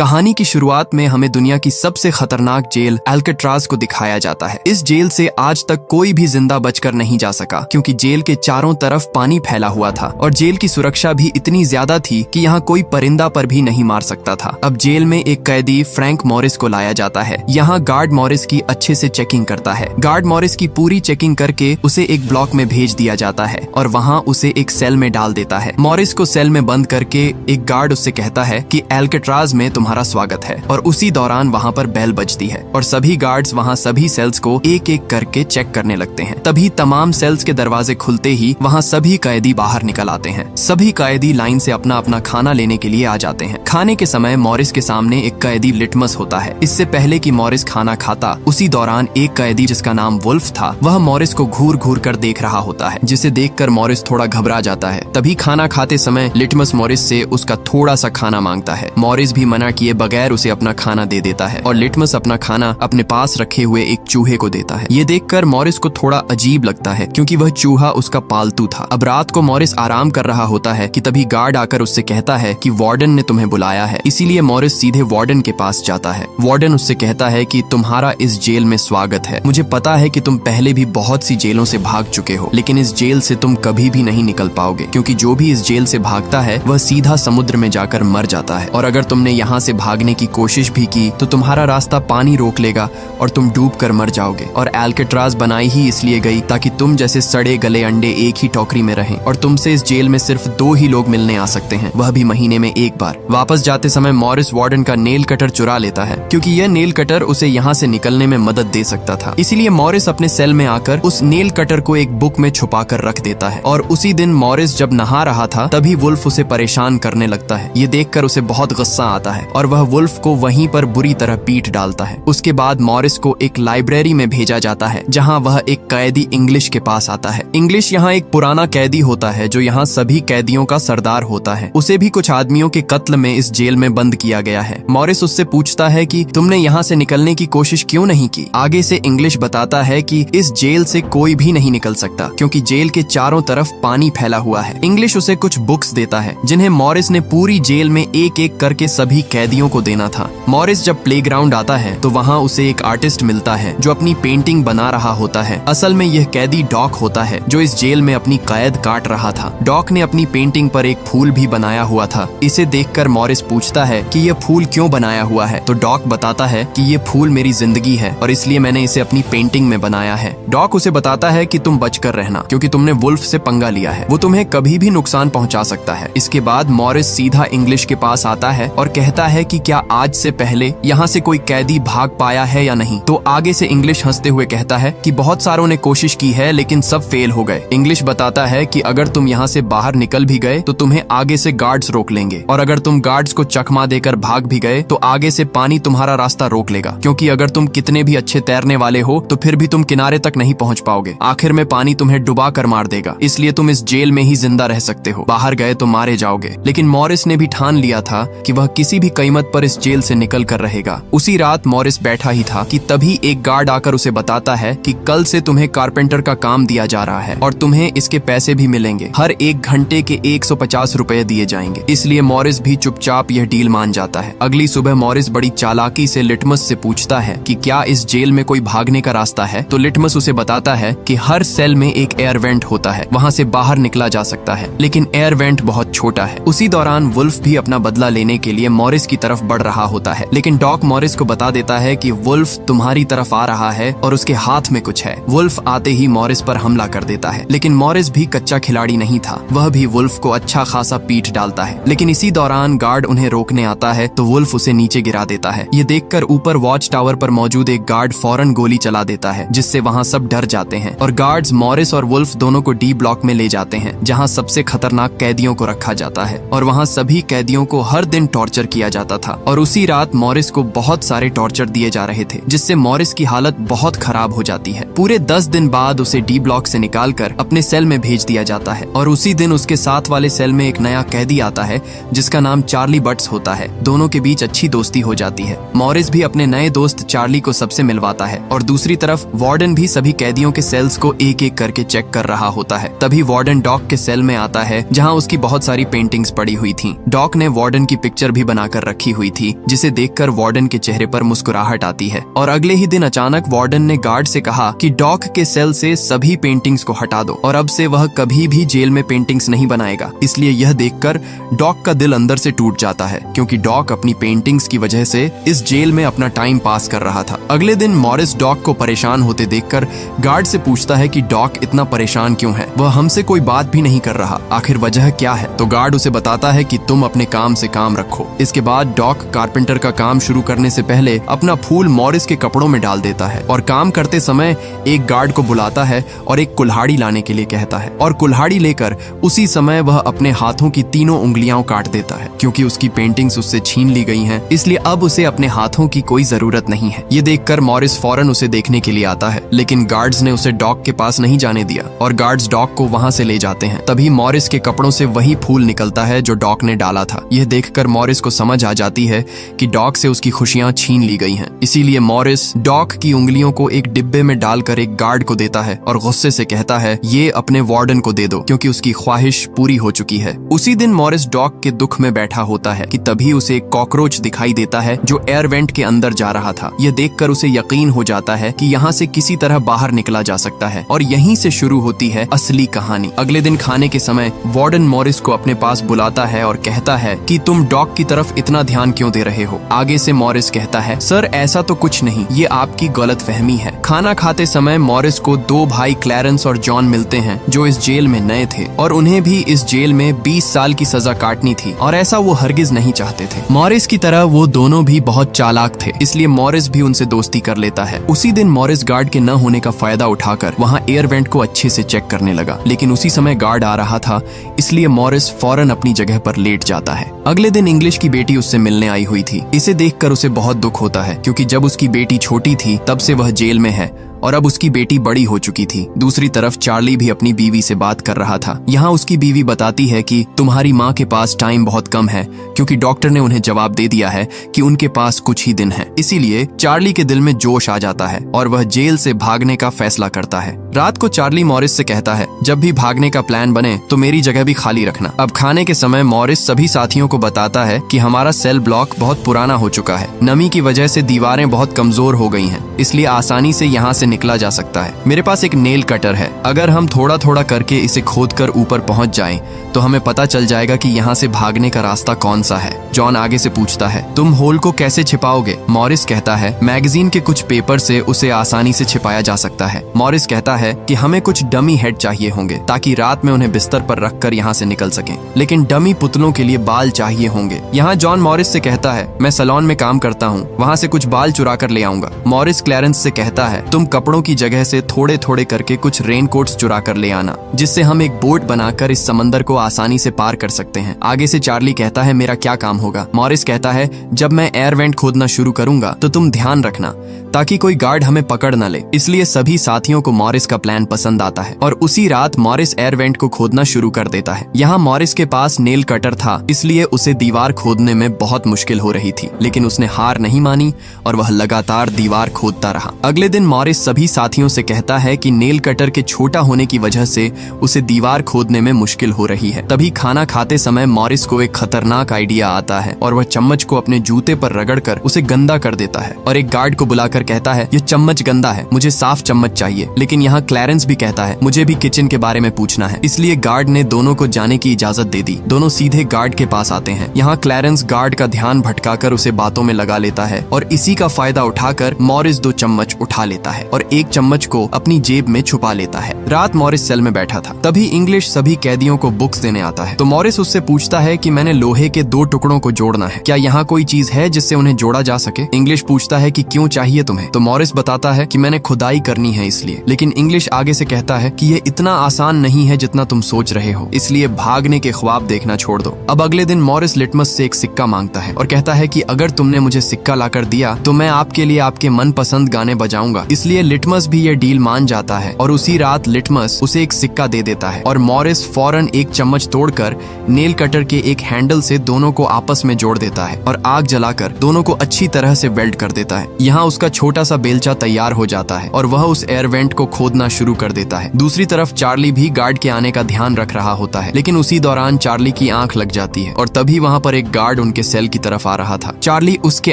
कहानी की शुरुआत में हमें दुनिया की सबसे खतरनाक जेल एल्केट्राज को दिखाया जाता है। इस जेल से आज तक कोई भी जिंदा बचकर नहीं जा सका, क्योंकि जेल के चारों तरफ पानी फैला हुआ था और जेल की सुरक्षा भी इतनी ज्यादा थी कि यहाँ कोई परिंदा पर भी नहीं मार सकता था। अब जेल में एक कैदी फ्रैंक मॉरिस को लाया जाता है। यहाँ गार्ड मॉरिस की अच्छे से चेकिंग करता है। गार्ड मॉरिस की पूरी चेकिंग करके उसे एक ब्लॉक में भेज दिया जाता है और वहाँ उसे एक सेल में डाल देता है। मॉरिस को सेल में बंद करके एक गार्ड उससे कहता है कि एल्केट्राज में तुम्हारा स्वागत है, और उसी दौरान वहाँ पर बेल बजती है और सभी गार्ड्स वहाँ सभी सेल्स को एक एक करके चेक करने लगते हैं। तभी तमाम सेल्स के दरवाजे खुलते ही वहाँ सभी कैदी बाहर निकल आते हैं। सभी कैदी लाइन से अपना अपना खाना लेने के लिए आ जाते हैं। खाने के समय मॉरिस के सामने एक कैदी लिटमस होता है। इससे पहले कि मॉरिस खाना खाता, उसी दौरान एक कैदी जिसका नाम वुल्फ था, वह मॉरिस को घूर घूर कर देख रहा होता है, जिसे देखकर मॉरिस थोड़ा घबरा जाता है। तभी खाना खाते समय लिटमस मॉरिस से उसका थोड़ा सा खाना मांगता है। मॉरिस भी मना किए बगैर उसे अपना खाना दे देता है और लिटमस अपना खाना अपने पास रखे हुए एक चूहे को देता है। ये देखकर मॉरिस को थोड़ा अजीब लगता है, क्योंकि वह चूहा उसका पालतू था। अब रात को मॉरिस आराम कर रहा होता है कि तभी गार्ड आकर उससे कहता है कि वार्डन ने तुम्हें बुलाया है। इसीलिए मॉरिस सीधे वार्डन के पास जाता है। वार्डन उससे कहता है कि तुम्हारा इस जेल में स्वागत है। मुझे पता है कि तुम पहले भी बहुत सी जेलों से भाग चुके हो, लेकिन इस जेल से तुम कभी भी नहीं निकल पाओगे, क्योंकि जो भी इस जेल से भागता है वह सीधा समुद्र में जाकर मर जाता है। और अगर तुमने यहाँ से भागने की कोशिश भी की तो तुम्हारा रास्ता पानी रोक लेगा और तुम डूब कर मर जाओगे। और एल्केट्राज बनाई ही इसलिए गई ताकि तुम जैसे सड़े गले अंडे एक ही टोकरी में रहें, और तुमसे इस जेल में सिर्फ 2 ही लोग मिलने आ सकते हैं, वह भी महीने में एक बार। वापस जाते समय मॉरिस वार्डन का नेल कटर चुरा लेता है, क्योंकि यह नेल कटर उसे यहाँ से निकलने में मदद दे सकता था। इसीलिए मॉरिस अपने सेल में आकर उस नेल कटर को एक बुक में छुपा कर रख देता है। और उसी दिन मॉरिस जब नहा रहा था, तभी वुल्फ उसे परेशान करने लगता है। ये देखकर उसे बहुत गुस्सा आता है और वह वुल्फ को वहीं पर बुरी तरह पीट डालता है। उसके बाद मॉरिस को एक लाइब्रेरी में भेजा जाता है, जहाँ वह एक कैदी इंग्लिश के पास आता है। इंग्लिश यहाँ एक पुराना कैदी होता है जो यहाँ सभी कैदियों का सरदार होता है। उसे भी कुछ आदमियों के कत्ल में इस जेल में बंद किया गया है। मॉरिस उससे पूछता है कि तुमने यहाँ से निकलने की कोशिश क्यों नहीं की। आगे से इंग्लिश बताता है कि इस जेल से कोई भी नहीं निकल सकता, क्योंकि जेल के चारों तरफ पानी फैला हुआ है। इंग्लिश उसे कुछ बुक्स देता है, जिन्हें मॉरिस ने पूरी जेल में एक एक करके सभी कैदियों को देना था। मॉरिस जब प्लेग्राउंड आता है तो वहाँ उसे एक आर्टिस्ट मिलता है जो अपनी पेंटिंग बना रहा होता है। असल में यह कैदी डॉक होता है, जो इस जेल में अपनी कैद काट रहा था। डॉक ने अपनी पेंटिंग पर एक फूल भी बनाया हुआ था। इसे देखकर मॉरिस पूछता है कि यह फूल क्यों बनाया हुआ है, तो डॉक बताता है कि यह फूल मेरी जिंदगी है और इसलिए मैंने इसे अपनी पेंटिंग में बनाया है। डॉक उसे बताता है कि तुम बचकर रहना, क्योंकि तुमने वुल्फ से पंगा लिया है, वो तुम्हें कभी भी नुकसान पहुंचा सकता है। इसके बाद मॉरिस सीधा इंग्लिश के पास आता है और कहता है कि क्या आज से पहले यहाँ से कोई कैदी भाग पाया है या नहीं। तो आगे से इंग्लिश हंसते हुए कहता है कि बहुत सारों ने कोशिश की है, लेकिन सब फेल हो गए। इंग्लिश बताता है कि अगर तुम यहाँ से बाहर निकल भी गए तो तुम्हें आगे से गार्ड्स रोक लेंगे, और अगर तुम गार्ड्स को चकमा देकर भाग भी गए तो आगे से पानी तुम्हारा रास्ता रोक लेगा, क्योंकि अगर तुम कितने भी अच्छे तैरने वाले हो तो फिर भी तुम किनारे तक नहीं पहुँच पाओगे। आखिर में पानी तुम्हें डुबा कर मार देगा, इसलिए तुम इस जेल में ही जिंदा रह सकते हो, बाहर गए तो मारे जाओगे। लेकिन मॉरिस ने भी ठान लिया था कि वह किसी भी कीमत पर इस जेल से निकल कर रहेगा। उसी रात मॉरिस बैठा ही था कि तभी एक गार्ड आकर उसे बताता है कि कल से तुम्हें कारपेंटर का काम दिया जा रहा है और तुम्हें इसके पैसे भी मिलेंगे। हर 1 घंटे के 150 रुपए दिए जाएंगे। इसलिए मॉरिस भी चुपचाप यह डील मान जाता है। अगली सुबह मॉरिस बड़ी चालाकी से लिटमस से पूछता है कि क्या इस जेल में कोई भागने का रास्ता है, तो लिटमस उसे बताता है कि हर सेल में एक एयर वेंट होता है, वहाँ से बाहर निकला जा सकता है, लेकिन एयर वेंट बहुत छोटा है। उसी दौरान वुल्फ भी अपना बदला लेने के लिए मॉरिस की तरफ बढ़ रहा होता है, लेकिन डॉक मॉरिस को बता देता है कि वुल्फ तुम्हारी तरफ आ रहा है और उसके हाथ में कुछ है। वुल्फ आते ही मॉरिस पर हमला कर देता है, लेकिन मॉरिस भी कच्चा खिलाड़ी नहीं था, वह भी वुल्फ को अच्छा खासा पीट डालता है। लेकिन इसी दौरान गार्ड उन्हें रोकने आता है तो वुल्फ उसे नीचे गिरा देता है। ये देखकर ऊपर वॉच टावर पर मौजूद एक गार्ड फौरन गोली चला देता है, जिससे वहाँ सब डर जाते हैं और गार्ड्स मॉरिस और वुल्फ दोनों को डी ब्लॉक में ले जाते हैं, जहाँ सबसे खतरनाक कैदियों को रखा जाता है और वहाँ सभी कैदियों को हर दिन टॉर्चर किया जाता था। और उसी रात मॉरिस को बहुत सारे टॉर्चर दिए जा रहे थे, जिससे मॉरिस की हालत बहुत खराब हो जाती है। पूरे 10 दिन बाद उसे डी ब्लॉक से निकालकर अपने सेल में भेज दिया जाता है और उसी दिन उसके साथ वाले सेल में एक नया कैदी आता है जिसका नाम चार्ली बट्स होता है। दोनों के बीच अच्छी दोस्ती हो जाती है। मॉरिस भी अपने नए दोस्त चार्ली को सबसे मिलवाता है और दूसरी तरफ वार्डन भी सभी कैदियों के सेल्स को एक एक करके चेक कर रहा होता है। तभी वार्डन डॉक के सेल में आता है, जहाँ उसकी बहुत सारी पेंटिंग्स पड़ी हुई थी। डॉक ने वार्डन की पिक्चर भी बनाकर रखी हुई थी, जिसे देखकर वार्डन के चेहरे पर मुस्कुराहट आती है। और अगले ही दिन अचानक वार्डन ने गार्ड से कहा कि डॉक के सेल से सभी पेंटिंग्स को हटा दो और अब से वह कभी भी जेल में पेंटिंग्स नहीं बनाएगा। इसलिए यह देखकर डॉक का दिल अंदर से टूट जाता है, क्योंकि डॉक अपनी पेंटिंग्स की वजह से इस जेल में अपना टाइम पास कर रहा था। अगले दिन मॉरिस डॉक को परेशान होते देखकर गार्ड से पूछता है कि डॉक इतना परेशान क्यों है, वह हमसे कोई बात भी नहीं कर रहा, आखिर वजह क्या है। तो गार्ड उसे बताता है कि तुम अपने काम से काम रखो। इसके बाद डॉक कारपेंटर का काम शुरू करने से पहले अपना फूल मॉरिस के कपड़ों में डाल देता है और काम करते समय एक गार्ड को बुलाता है और एक कुल्हाड़ी लाने के लिए कहता है, और कुल्हाड़ी लेकर उसी समय वह अपने हाथों की तीनों उंगलियां काट देता है। क्योंकि उसकी पेंटिंग्स उससे छीन ली गई हैं, इसलिए अब उसे अपने हाथों की कोई जरूरत नहीं है। ये देखकर मॉरिस फौरन उसे देखने के लिए आता है, लेकिन गार्ड्स ने उसे डॉक के पास नहीं जाने दिया और गार्ड्स डॉक को वहां से ले जाते हैं। तभी मॉरिस के कपड़ों से वही फूल निकलता है जो डॉक ने डाला था। यह देखकर मॉरिस को समझ आ जाती है कि डॉक से उसकी खुशियां छीन ली गई हैं। इसीलिए मॉरिस डॉक की उंगलियों को एक डिब्बे में डालकर एक गार्ड को देता है और गुस्से से कहता है, ये अपने वार्डन को दे दो, क्योंकि उसकी ख्वाहिश पूरी हो चुकी है। उसी दिन मॉरिस डॉक के दुख में बैठा होता है कि तभी उसे एक कॉकरोच दिखाई देता है जो एयर वेंट के अंदर जा रहा था। यह देखकर उसे यकीन हो जाता है कि यहाँ से किसी तरह बाहर निकला जा सकता है और यहीं से शुरू होती है असली कहानी। अगले दिन खाने के समय वार्डन मॉरिस को अपने पास बुलाता है और कहता है कि तुम डॉक की तरफ इतना ध्यान क्यों दे रहे हो। आगे से मॉरिस कहता है, सर ऐसा तो कुछ नहीं, ये आपकी गलतफहमी है। खाना खाते समय मॉरिस को दो भाई क्लैरेंस और जॉन मिलते हैं जो इस जेल में नए थे और उन्हें भी इस जेल में 20 साल की सजा काटनी थी और ऐसा वो हरगिज नहीं चाहते थे। मॉरिस की तरह वो दोनों भी बहुत चालाक थे, इसलिए मॉरिस भी उनसे दोस्ती कर लेता है। उसी दिन मॉरिस गार्ड के न होने का फायदा उठाकर वहाँ एयर वेंट को अच्छे से चेक करने लगा, लेकिन उसी समय गार्ड आ रहा था, इसलिए मॉरिस फौरन अपनी जगह पर लेट जाता है। अगले दिन इंग्लिश की बेटी उससे मिलने आई हुई थी। इसे देखकर उसे बहुत दुख होता है, क्योंकि जब उसकी बेटी छोटी थी तब से वह जेल में है और अब उसकी बेटी बड़ी हो चुकी थी। दूसरी तरफ चार्ली भी अपनी बीवी से बात कर रहा था। यहाँ उसकी बीवी बताती है कि तुम्हारी माँ के पास टाइम बहुत कम है, क्योंकि डॉक्टर ने उन्हें जवाब दे दिया है कि उनके पास कुछ ही दिन है। इसीलिए चार्ली के दिल में जोश आ जाता है और वह जेल से भागने का फैसला करता है। रात को चार्ली मॉरिस से कहता है, जब भी भागने का प्लान बने तो मेरी जगह भी खाली रखना। अब खाने के समय मॉरिस सभी साथियों को बताता है कि हमारा सेल ब्लॉक बहुत पुराना हो चुका है, नमी की वजह से दीवारें बहुत कमजोर हो गई हैं, इसलिए आसानी से यहाँ से निकला जा सकता है। मेरे पास एक नेल कटर है, अगर हम थोड़ा थोड़ा करके इसे खोदकर ऊपर पहुंच जाएं, तो हमें पता चल जाएगा कि यहाँ से भागने का रास्ता कौन सा है। जॉन आगे से पूछता है, तुम होल को कैसे छिपाओगे? मॉरिस कहता है, मैगजीन के कुछ पेपर से उसे आसानी से छिपाया जा सकता है। मॉरिस कहता है कि हमें कुछ डमी हेड चाहिए होंगे ताकि रात में उन्हें बिस्तर पर रखकर यहाँ से निकल सकें, लेकिन डमी पुतलों के लिए बाल चाहिए होंगे। यहाँ जॉन मॉरिस से कहता है, मैं सैलून में काम करता हूँ, वहाँ से कुछ बाल चुरा कर ले आऊंगा। मॉरिस क्लैरेंस से कहता है, तुम कपड़ों की जगह से थोड़े थोड़े करके कुछ रेनकोट्स चुरा कर ले आना, जिससे हम एक बोट बनाकर इस समंदर को आसानी से पार कर सकते हैं। आगे से चार्ली कहता है, मेरा क्या काम होगा? मॉरिस कहता है, जब मैं एयर वेंट खोदना शुरू करूंगा तो तुम ध्यान रखना ताकि कोई गार्ड हमें पकड़ न ले। इसलिए सभी साथियों को मॉरिस का प्लान पसंद आता है और उसी रात मॉरिस एयर वेंट को खोदना शुरू कर देता है। यहाँ मॉरिस के पास नेल कटर था, इसलिए उसे दीवार खोदने में बहुत मुश्किल हो रही थी, लेकिन उसने हार नहीं मानी और वह लगातार दीवार खोदता रहा। अगले दिन मॉरिस सभी साथियों से कहता है कि नेल कटर के छोटा होने की वजह से उसे दीवार खोदने में मुश्किल हो रही है। तभी खाना खाते समय मॉरिस को एक खतरनाक आइडिया आता है और वह चम्मच को अपने जूते पर रगड़कर उसे गंदा कर देता है और एक गार्ड को बुलाकर कहता है, यह चम्मच गंदा है, मुझे साफ चम्मच चाहिए। लेकिन यहाँ क्लैरेंस भी कहता है, मुझे भी किचन के बारे में पूछना है। इसलिए गार्ड ने दोनों को जाने की इजाजत दे दी। दोनों सीधे गार्ड के पास आते हैं। यहाँ क्लैरेंस गार्ड का ध्यान भटकाकर उसे बातों में लगा लेता है और इसी का फायदा उठाकर मॉरिस 2 चम्मच उठा लेता है और एक चम्मच को अपनी जेब में छुपा लेता है। रात मॉरिस सेल में बैठा था, तभी इंग्लिश सभी कैदियों को बुक्स देने आता है। तो मॉरिस उससे पूछता है कि मैंने लोहे के 2 टुकड़ों को जोड़ना है, क्या यहाँ कोई चीज है जिससे उन्हें जोड़ा जा सके? इंग्लिश पूछता है कि क्यों चाहिए तुम्हें? तो मॉरिस बताता है कि मैंने खुदाई करनी है इसलिए। लेकिन इंग्लिश आगे से कहता है कि ये इतना आसान नहीं है जितना तुम सोच रहे हो, इसलिए भागने के ख्वाब देखना छोड़ दो। अब अगले दिन मॉरिस लिटमस से एक सिक्का मांगता है और कहता है कि अगर तुमने मुझे सिक्का लाकर दिया तो मैं आपके लिए आपके मनपसंद गाने बजाऊंगा। इसलिए लिटमस भी ये डील मान जाता है और उसी रात लिटमस उसे एक सिक्का दे देता है और मॉरिस फौरन एक चम्मच तोड़कर नेल कटर के एक हैंडल से दोनों को आपस में जोड़ देता है और आग जलाकर दोनों को अच्छी तरह से वेल्ड कर देता है। यहाँ उसका छोटा सा बेलचा तैयार हो जाता है और वह उस एयर वेंट को खोदना शुरू कर देता है। दूसरी तरफ चार्ली भी गार्ड के आने का ध्यान रख रहा होता है, लेकिन उसी दौरान चार्ली की आंख लग जाती है और तभी वहाँ पर एक गार्ड उनके सेल की तरफ आ रहा था। चार्ली उसके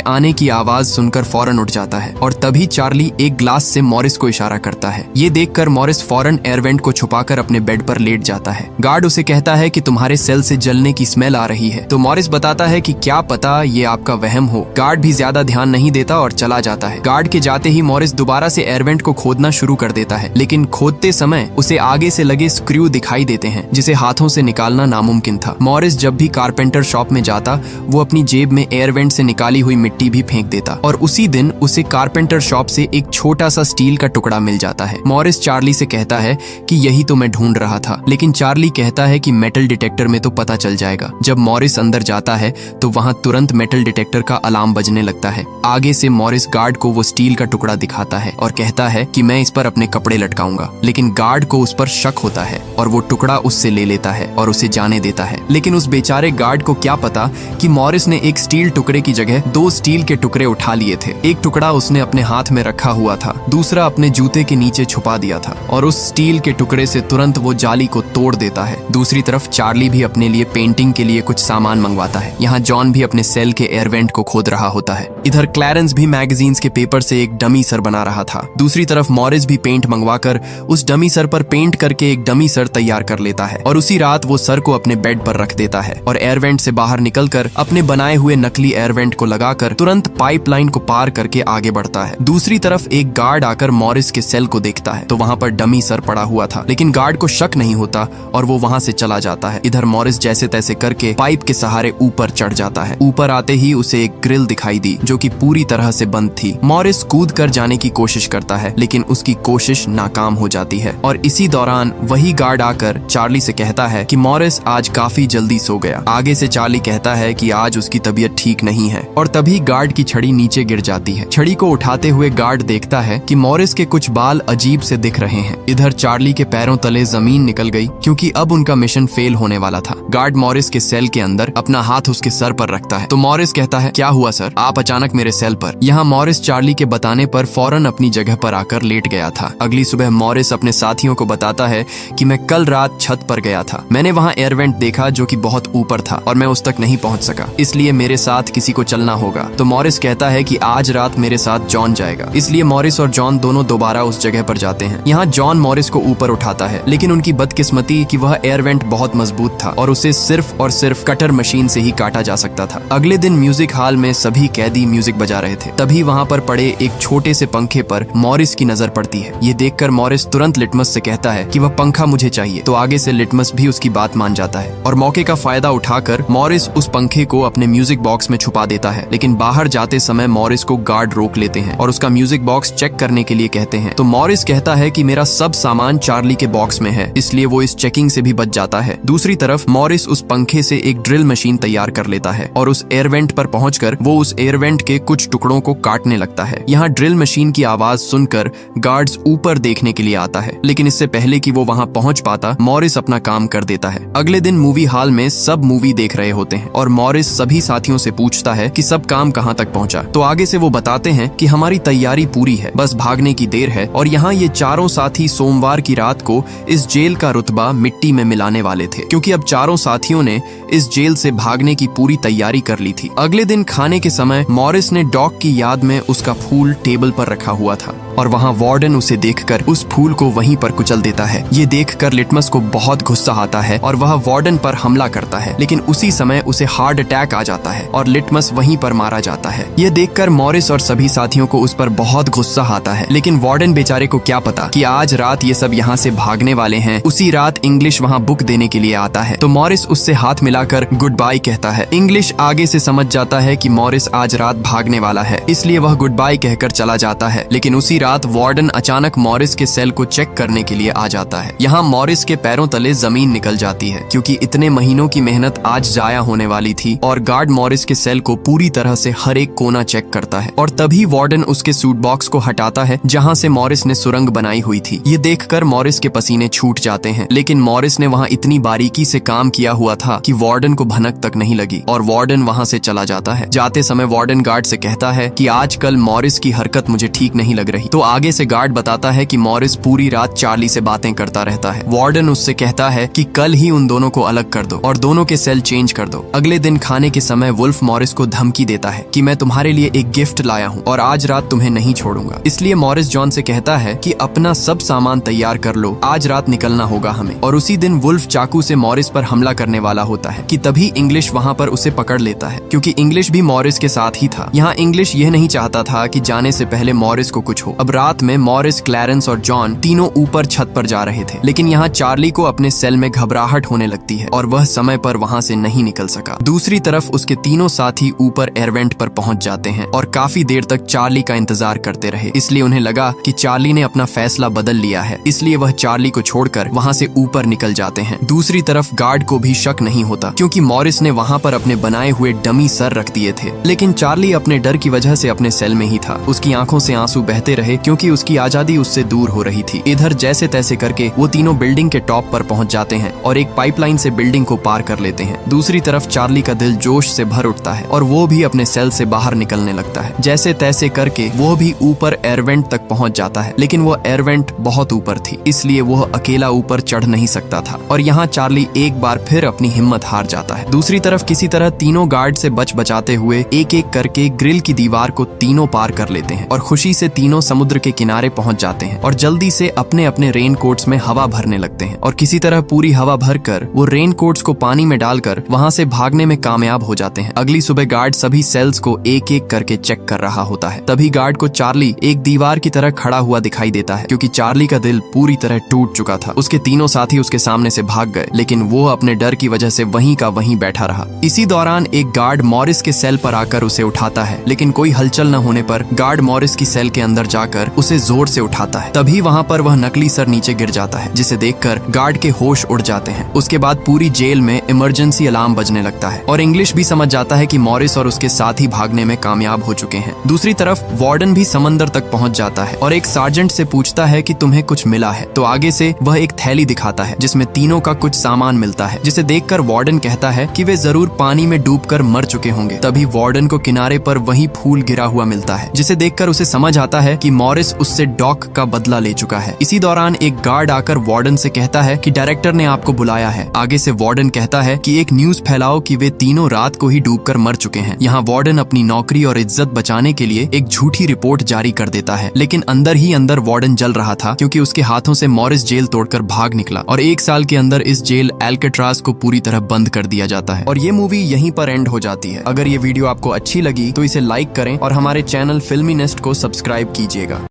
आने की आवाज सुनकर फौरन उठ जाता है और तभी चार्ली एक ग्लास से मॉरिस को इशारा करता है। ये देखकर मॉरिस फौरन एयर वेंट को छुपाकर अपने बेड पर लेट जाता है। गार्ड उसे कहता है कि तुम्हारे सेल से जलने की स्मेल आ रही है, तो मॉरिस बताता है कि क्या पता ये आपका वहम हो। गार्ड भी ज्यादा ध्यान नहीं देता और चला जाता है। गार्ड के जाते ही मॉरिस दोबारा से एयर वेंट को खोदना शुरू कर देता है, लेकिन खोदते समय उसे आगे से लगे स्क्रू दिखाई देते हैं जिसे हाथों से निकालना नामुमकिन था। मॉरिस जब भी कारपेंटर शॉप में जाता वो अपनी जेब में एयर वेंट से निकाली हुई मिट्टी भी फेंक देता और उसी दिन उसे कारपेंटर शॉप से एक छोटा सा स्टील का टुकड़ा मिल जाता है। मॉरिस चार्ली से कहता है कि यही तो मैं ढूंढ रहा था, लेकिन चार्ली कहता है कि मेटल डिटेक्टर में तो पता चल जाएगा। जब मॉरिस अंदर जाता है तो वहां तुरंत मेटल डिटेक्टर का अलार्म बजने लगता है। आगे से मॉरिस गार्ड को वो स्टील का टुकड़ा दिखाता है और कहता है कि मैं इस पर अपने कपड़े लटकाऊंगा, लेकिन गार्ड को उस पर शक होता है और वो टुकड़ा उससे ले लेता है और उसे जाने देता है। लेकिन उस बेचारे गार्ड को क्या पता कि मॉरिस ने एक स्टील टुकड़े की जगह 2 स्टील के टुकड़े उठा लिए थे। एक टुकड़ा उसने अपने हाथ में रखा हुआ था, दूसरा अपने जूते के नीचे छुपा दिया था और उस स्टील के टुकड़े से तुरंत वो जाली को तोड़ देता है। दूसरी तरफ चार्ली भी अपने लिए पेंटिंग के लिए कुछ सामान मंगवाता है। यहाँ जॉन भी अपने सेल के एयर वेंट को खोद रहा होता है। इधर क्लैरेंस भी मैगजीन्स के पेपर से एक डमी सर बना रहा था। दूसरी तरफ मॉरिस भी पेंट मंगवाकर उस डमी सर पर पेंट करके एक डमी सर तैयार कर लेता है और उसी रात वो सर को अपने बेड पर रख देता है और एयर वेंट से बाहर निकलकर अपने बनाए हुए नकली एयर वेंट को लगाकर तुरंत पाइपलाइन को पार करके आगे बढ़ता है। दूसरी तरफ एक गार्ड आकर मॉरिस के सेल को देखता है तो वहाँ पर डमी सर पड़ा हुआ था, लेकिन गार्ड को शक नहीं होता और वो वहाँ से चला जाता है। इधर मॉरिस जैसे तैसे करके पाइप के सहारे ऊपर चढ़ जाता है। ऊपर आते ही उसे एक ग्रिल दिखाई दी जो कि पूरी तरह से बंद थी। मॉरिस कूद कर जाने की कोशिश करता है, लेकिन उसकी कोशिश नाकाम हो जाती है और इसी दौरान वही गार्ड आकर चार्ली से कहता है कि मॉरिस आज काफी जल्दी सो गया। आगे से चार्ली कहता है कि आज उसकी तबीयत ठीक नहीं है और तभी गार्ड की छड़ी नीचे गिर जाती है। छड़ी को उठाते हुए गार्ड देखता है कि मॉरिस के कुछ बाल अजीब से दिख रहे हैं। इधर चार्ली के पैरों तले जमीन निकल गई क्योंकि अब उनका मिशन फेल होने वाला था। गार्ड मॉरिस के सेल के अंदर अपना हाथ उसके सर पर रखता है तो मॉरिस कहता है, क्या हुआ सर, आप अचानक मेरे सेल पर। यहाँ मॉरिस चार्ली के बताने पर फौरन अपनी जगह पर आकर लेट गया था। अगली सुबह मॉरिस अपने साथियों को बताता है कि मैं कल रात छत पर गया था। मैंने वहाँ एयर वेंट देखा जो कि बहुत ऊपर था और मैं उस तक नहीं पहुँच सका, इसलिए मेरे साथ किसी को चलना होगा। तो मॉरिस कहता है कि आज रात मेरे साथ जॉन जाएगा। इसलिए मॉरिस और जॉन दोनों दोबारा उस जगह पर जाते हैं। यहाँ जॉन मॉरिस को ऊपर उठाता है, लेकिन उनकी बदकिस्मती कि वह एयर वेंट बहुत मजबूत था और उसे सिर्फ और सिर्फ कटर मशीन से ही काटा जा सकता था। अगले दिन म्यूजिक हॉल में सभी कैदी म्यूजिक बजा रहे थे। तभी वहाँ पर पड़े एक छोटे से पंखे पर मॉरिस की नजर पड़ती है। ये देखकर मॉरिस तुरंत लिटमस से कहता है कि वह पंखा मुझे चाहिए, तो आगे से लिटमस भी उसकी बात मान जाता है और मौके का फायदा उठाकर मॉरिस उस पंखे को अपने म्यूजिक बॉक्स में छुपा देता है। लेकिन बाहर जाते समय मॉरिस को गार्ड रोक लेते हैं और उसका म्यूजिक बॉक्स चेक करने के लिए कहते हैं। तो मॉरिस कहता है कि मेरा सब सामान चार्ली के बॉक्स में है, इसलिए वो इस चेकिंग से भी बच जाता है। दूसरी तरफ मॉरिस उस पंखे से एक ड्रिल मशीन तैयार कर लेता है और उस एयर वेंट पर पहुंचकर वो उस एयर वेंट के कुछ टुकड़ों को काटने लगता है। यहाँ ड्रिल मशीन की आवाज सुनकर गार्ड्स ऊपर देखने के लिए आता है, लेकिन इससे पहले कि वो वहाँ पहुंच पाता मॉरिस अपना काम कर देता है। अगले दिन मूवी हॉल में सब मूवी देख रहे होते हैं और मॉरिस सभी साथियों से पूछता है कि सब काम कहाँ तक पहुँचा। तो आगे से वो बताते हैं कि हमारी तैयारी पूरी है, बस भागने की देर है। और यहाँ ये चारों साथी सोमवार की रात को इस जेल का रुतबा मिट्टी में मिलाने वाले थे, क्योंकि अब चारों साथियों ने इस जेल से भागने की पूरी तैयारी कर ली थी। अगले दिन खाने के समय मॉरिस ने डॉग की याद में उसका फूल टेबल पर रखा हुआ था और वहाँ वार्डन उसे देखकर उस फूल को वहीं पर कुचल देता है। ये देखकर लिटमस को बहुत गुस्सा आता है और वह वार्डन पर हमला करता है, लेकिन उसी समय उसे हार्ट अटैक आ जाता है और लिटमस वहीं पर मारा जाता है। ये देखकर मॉरिस और सभी साथियों को उस पर बहुत गुस्सा आता है, लेकिन वार्डन बेचारे को क्या पता कि आज रात ये सब यहाँ से भागने वाले हैं। उसी रात इंग्लिश वहाँ बुक देने के लिए आता है, तो मॉरिस उससे हाथ मिलाकर गुड बाय कहता है। इंग्लिश आगे से समझ जाता है कि मॉरिस आज रात भागने वाला है, इसलिए वह गुड बाय कहकर चला जाता है। लेकिन उसी रात वार्डन अचानक मॉरिस के सेल को चेक करने के लिए आ जाता है। यहाँ मॉरिस के पैरों तले जमीन निकल जाती है, क्योंकि इतने महीनों की मेहनत आज जाया होने वाली थी। और गार्ड मॉरिस के सेल को पूरी तरह से हर एक कोना चेक करता है और तभी वार्डन उसके सूट बॉक्स को हटाता है जहाँ से मॉरिस ने सुरंग बनाई हुई थी। ये देखकर मॉरिस के पसीने छूट जाते हैं, लेकिन मॉरिस ने वहाँ इतनी बारीकी से काम किया हुआ था कि वार्डन को भनक तक नहीं लगी और वार्डन वहाँ से चला जाता है। जाते समय वार्डन गार्ड से कहता है कि आजकल मॉरिस की हरकत मुझे ठीक नहीं लग रही। तो आगे से गार्ड बताता है कि मॉरिस पूरी रात चार्ली से बातें करता रहता है। वार्डन उससे कहता है कि कल ही उन दोनों को अलग कर दो और दोनों के सेल चेंज कर दो। अगले दिन खाने के समय वुल्फ मॉरिस को धमकी देता है कि मैं तुम्हारे लिए एक गिफ्ट लाया हूँ और आज रात तुम्हें नहीं छोड़ूंगा। इसलिए मॉरिस जॉन से कहता है कि अपना सब सामान तैयार कर लो, आज रात निकलना होगा हमें। और उसी दिन वुल्फ चाकू से मॉरिस पर हमला करने वाला होता है कि तभी इंग्लिश वहाँ पर उसे पकड़ लेता है, क्योंकि इंग्लिश भी मॉरिस के साथ ही था। यहाँ इंग्लिश यह नहीं चाहता था कि जाने से पहले मॉरिस को कुछ हो। अब रात में मॉरिस, क्लैरेंस और जॉन तीनों ऊपर छत पर जा रहे थे, लेकिन यहाँ चार्ली को अपने सेल में घबराहट होने लगती है और वह समय पर वहाँ से नहीं निकल सका। दूसरी तरफ उसके तीनों साथी ऊपर एयरवेंट पर पहुंच जाते हैं और काफी देर तक चार्ली का इंतजार करते रहे। इसलिए उन्हें लगा कि चार्ली ने अपना फैसला बदल लिया है, इसलिए वह चार्ली को छोड़कर वहाँ से ऊपर निकल जाते हैं। दूसरी तरफ गार्ड को भी शक नहीं होता, क्योंकि मॉरिस ने वहाँ पर अपने बनाए हुए डमी सर रख दिए थे। लेकिन चार्ली अपने डर की वजह से अपने सेल में ही था। उसकी आंखों से आंसू बहते रहे, क्योंकि उसकी आजादी उससे दूर हो रही थी। इधर जैसे तैसे करके वो तीनों बिल्डिंग के टॉप पर पहुंच जाते हैं और एक पाइपलाइन से बिल्डिंग को पार कर लेते हैं। दूसरी तरफ चार्ली का दिल जोश से भर उठता है और वो भी अपने सेल से बाहर निकलने लगता है। जैसे तैसे करके वो भी ऊपर एयरवेंट तक पहुंच जाता है, लेकिन वो एयरवेंट बहुत ऊपर थी, इसलिए वो अकेला ऊपर चढ़ नहीं सकता था और यहाँ चार्ली एक बार फिर अपनी हिम्मत हार जाता है। दूसरी तरफ किसी तरह तीनों गार्ड से बचाते हुए एक एक करके ग्रिल की दीवार को तीनों पार कर लेते हैं और खुशी से तीनों समुद्र के किनारे पहुंच जाते हैं और जल्दी से अपने अपने रेन कोट्स में हवा भरने लगते हैं और किसी तरह पूरी हवा भरकर वो रेन कोट्स को पानी में डालकर वहां से भागने में कामयाब हो जाते हैं। अगली सुबह गार्ड सभी सेल्स को एक एक करके चेक कर रहा होता है। तभी गार्ड को चार्ली एक दीवार की तरह खड़ा हुआ दिखाई देता है, क्योंकि चार्ली का दिल पूरी तरह टूट चुका था। उसके तीनों साथी उसके सामने से भाग गए, लेकिन वो अपने डर की वजह से वहीं का वहीं बैठा रहा। इसी दौरान एक गार्ड मॉरिस के सेल पर आकर उसे उठाता है, लेकिन कोई हलचल न होने पर गार्ड मॉरिस की सेल के अंदर जाकर उसे जोर से उठाता है। तभी वहाँ पर वह नकली सर नीचे गिर जाता है, जिसे देखकर गार्ड के होश उड़ जाते हैं। उसके बाद पूरी जेल में इमरजेंसी अलार्म बजने लगता है और इंग्लिश भी समझ जाता है कि मॉरिस और उसके साथी भागने में कामयाब हो चुके हैं। दूसरी तरफ वार्डन भी समंदर तक पहुंच जाता है और एक सार्जेंट से पूछता है कि तुम्हें कुछ मिला है। तो आगे से वह एक थैली दिखाता है जिसमें तीनों का कुछ सामान मिलता है, जिसे देखकर वार्डन कहता है कि वे जरूर पानी में डूबकर मर चुके होंगे। तभी वार्डन को किनारे पर वही फूल गिरा हुआ मिलता है, जिसे देखकर उसे समझ आता है कि मॉरिस उससे डॉक का बदला ले चुका है। इसी दौरान एक गार्ड आकर वार्डन से कहता है कि डायरेक्टर ने आपको बुलाया है। आगे से वार्डन कहता है कि एक न्यूज फैलाओ कि वे तीनों रात को ही डूबकर मर चुके हैं। यहाँ वार्डन अपनी नौकरी और इज्जत बचाने के लिए एक झूठी रिपोर्ट जारी कर देता है, लेकिन अंदर ही अंदर वार्डन जल रहा था, क्योंकि उसके हाथों से मॉरिस जेल तोड़कर भाग निकला और 1 साल के अंदर इस जेल एल्केट्राज को पूरी तरह बंद कर दिया जाता है। और ये मूवी यहीं पर एंड हो जाती है। अगर ये वीडियो आपको अच्छी लगी तो इसे लाइक करें और हमारे चैनल फिल्मी नेस्ट को सब्सक्राइब कीजिएगा।